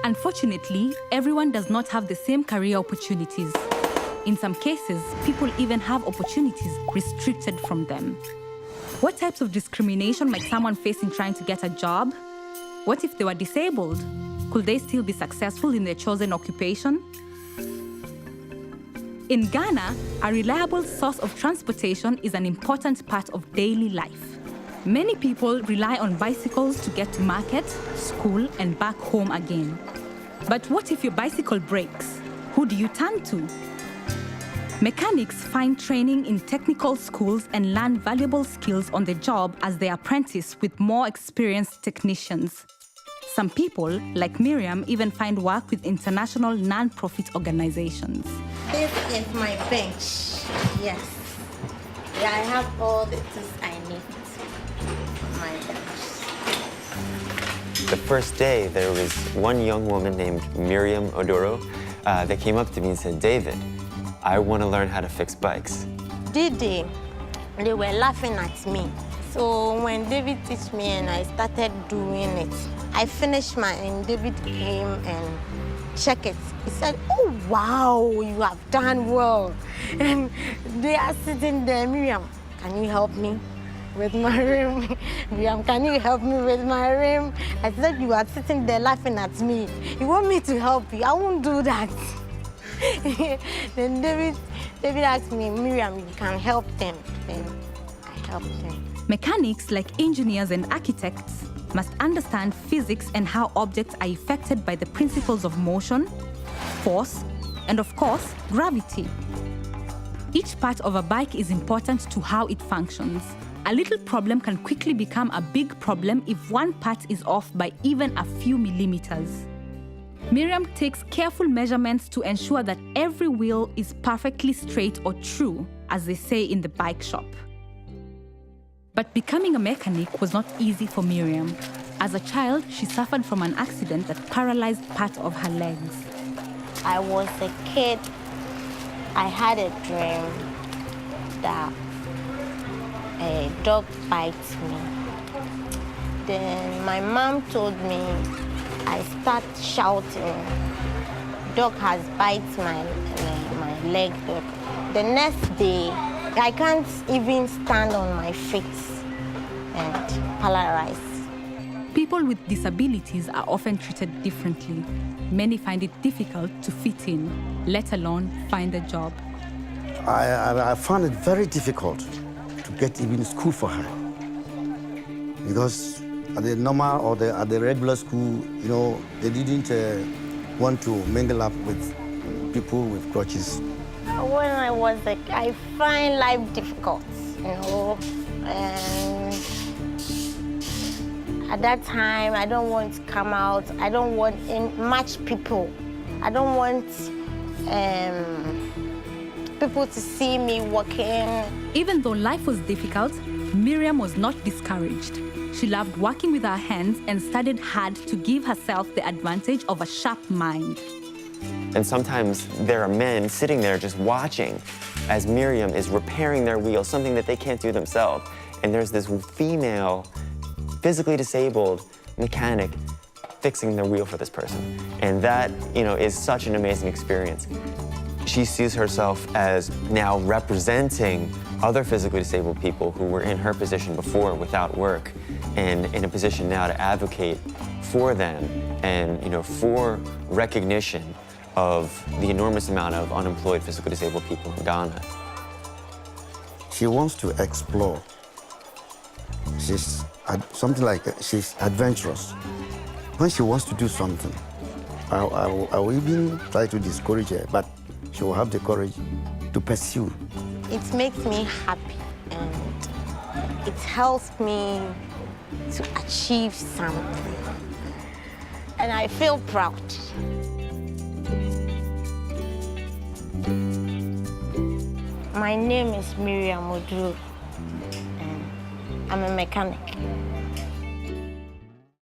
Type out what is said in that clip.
Unfortunately, everyone does not have the same career opportunities. In some cases, people even have opportunities restricted from them. What types of discrimination might someone face in trying to get a job? What if they were disabled? Could they still be successful in their chosen occupation? In Ghana, a reliable source of transportation is an important part of daily life. Many people rely on bicycles to get to market, school, and back home again. But what if your bicycle breaks? Who do you turn to? Mechanics find training in technical schools and learn valuable skills on the job as they apprentice with more experienced technicians. Some people, like Miriam, even find work with international non-profit organizations. This is my bench, yes. Yeah, I have all the tools I need for my bench. The first day, there was one young woman named Miriam Odoro that came up to me and said, "David, I want to learn how to fix bikes." They were laughing at me. So when David teach me and I started doing it, I finished mine and David came and checked it. He said, "Oh, wow, you have done well." And they are sitting there, "Miriam, can you help me with my rim? Miriam, can you help me with my rim?" I said, "You are sitting there laughing at me. You want me to help you? I won't do that." Then David asked me, "Miriam, you can help them." Then I helped them. Mechanics, like engineers and architects, must understand physics and how objects are affected by the principles of motion, force, and of course, gravity. Each part of a bike is important to how it functions. A little problem can quickly become a big problem if one part is off by even a few millimeters. Miriam takes careful measurements to ensure that every wheel is perfectly straight or true, as they say in the bike shop. But becoming a mechanic was not easy for Miriam. As a child, she suffered from an accident that paralyzed part of her legs. I was a kid. I had a dream that a dog bites me. Then my mom told me, I start shouting, "Dog has bites my leg." The next day, I can't even stand on my feet and paralyzed. People with disabilities are often treated differently. Many find it difficult to fit in, let alone find a job. I found it very difficult to get even school for her. Because at the normal or at the regular school, they didn't want to mingle up with people with crutches. When I was I find life difficult, and at that time, I don't want to come out. I don't want much people. I don't want people to see me working. Even though life was difficult, Miriam was not discouraged. She loved working with her hands and studied hard to give herself the advantage of a sharp mind. And sometimes there are men sitting there just watching as Miriam is repairing their wheel, something that they can't do themselves. And there's this female, physically disabled mechanic fixing their wheel for this person. And that, is such an amazing experience. She sees herself as now representing other physically disabled people who were in her position before without work, and in a position now to advocate for them and, for recognition of the enormous amount of unemployed physically disabled people in Ghana. She wants to explore. She's she's adventurous. When she wants to do something, I will even try to discourage her, but she will have the courage to pursue. It makes me happy and it helps me to achieve something. And I feel proud. My name is Miriam Odoro, and I'm a mechanic.